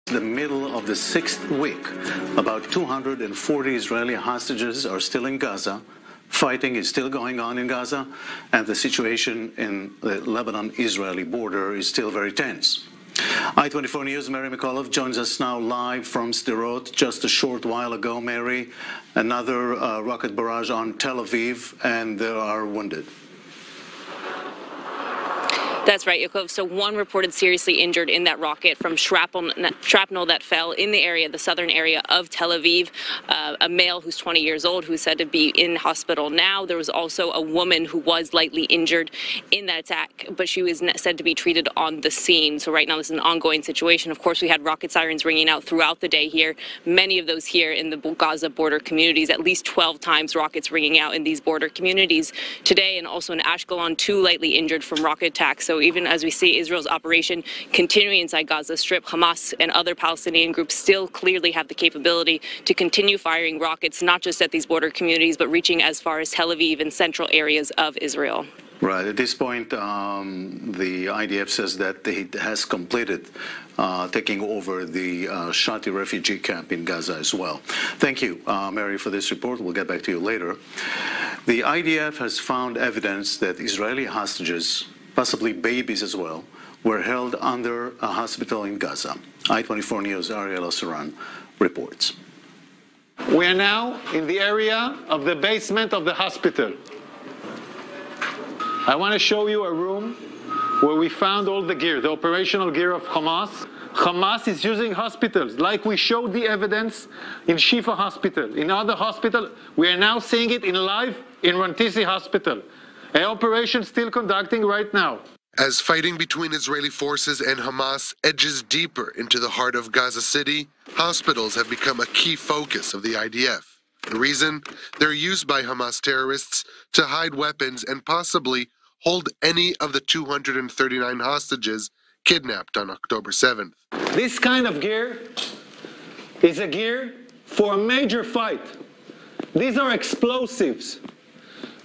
The middle of the 6th week, about 240 Israeli hostages are still in Gaza. Fighting is still going on in Gaza, and the situation in the Lebanon-Israeli border is still very tense. I-24 News' Mary McAuliffe joins us now live from Sderot. Just a short while ago, Mary, another rocket barrage on Tel Aviv, and there are wounded. That's right, Yaakov. So one reported seriously injured in that rocket from shrapnel that fell in the area, the southern area of Tel Aviv. A male who's 20 years old who's said to be in hospital now. There was also a woman who was lightly injured in that attack, but she was said to be treated on the scene. So right now this is an ongoing situation. Of course, we had rocket sirens ringing out throughout the day here. Many of those here in the Gaza border communities, at least 12 times rockets ringing out in these border communities today, and also in Ashkelon, 2 lightly injured from rocket attacks. So even as we see Israel's operation continuing inside Gaza Strip, Hamas and other Palestinian groups still clearly have the capability to continue firing rockets, not just at these border communities, but reaching as far as Tel Aviv and central areas of Israel. Right. At this point, the IDF says that it has completed taking over the Shati refugee camp in Gaza as well. Thank you, Mary, for this report. We'll get back to you later. The IDF has found evidence that Israeli hostages, possibly babies as well, were held under a hospital in Gaza. I-24 News' Ariel Oseran reports. We are now in the area of the basement of the hospital. I want to show you a room where we found all the gear, the operational gear of Hamas. Hamas is using hospitals, like we showed the evidence in Shifa hospital. In other hospitals, we are now seeing it in live in Rantisi hospital. An operation still conducting right now. As fighting between Israeli forces and Hamas edges deeper into the heart of Gaza City, hospitals have become a key focus of the IDF. The reason? They're used by Hamas terrorists to hide weapons and possibly hold any of the 239 hostages kidnapped on October 7th. This kind of gear is a gear for a major fight. These are explosives.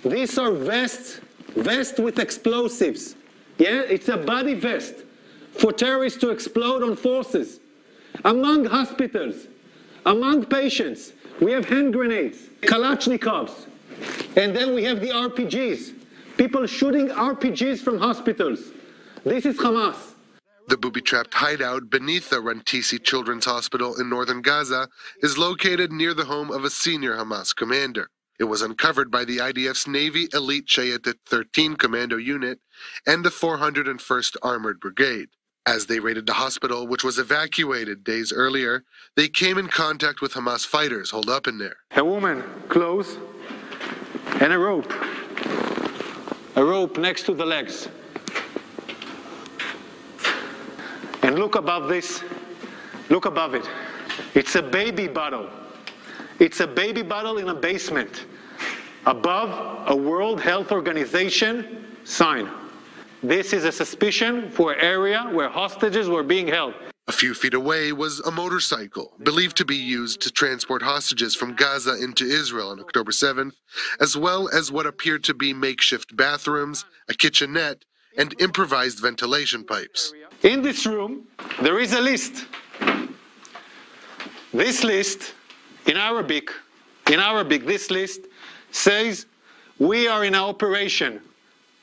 These are vests with explosives. Yeah, it's a body vest for terrorists to explode on forces. Among hospitals, among patients, we have hand grenades, Kalashnikovs, and then we have the RPGs. People shooting RPGs from hospitals. This is Hamas. The booby-trapped hideout beneath the Rantisi Children's Hospital in northern Gaza is located near the home of a senior Hamas commander. It was uncovered by the IDF's Navy Elite Shayetet 13 Commando Unit and the 401st Armored Brigade. As they raided the hospital, which was evacuated days earlier, they came in contact with Hamas fighters holed up in there. A woman, clothes, and a rope. A rope next to the legs. And look above this. Look above it. It's a baby bottle. It's a baby bottle in a basement, above a World Health Organization sign. This is a suspicion for an area where hostages were being held. A few feet away was a motorcycle, believed to be used to transport hostages from Gaza into Israel on October 7th, as well as what appeared to be makeshift bathrooms, a kitchenette, and improvised ventilation pipes. In this room, there is a list. This list, in Arabic, this list says, we are in an operation.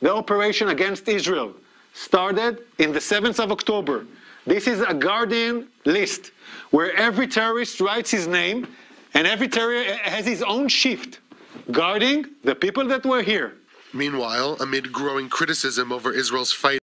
The operation against Israel started in the 7th of October. This is a Guardian list where every terrorist writes his name and every terrorist has his own shift guarding the people that were here. Meanwhile, amid growing criticism over Israel's fight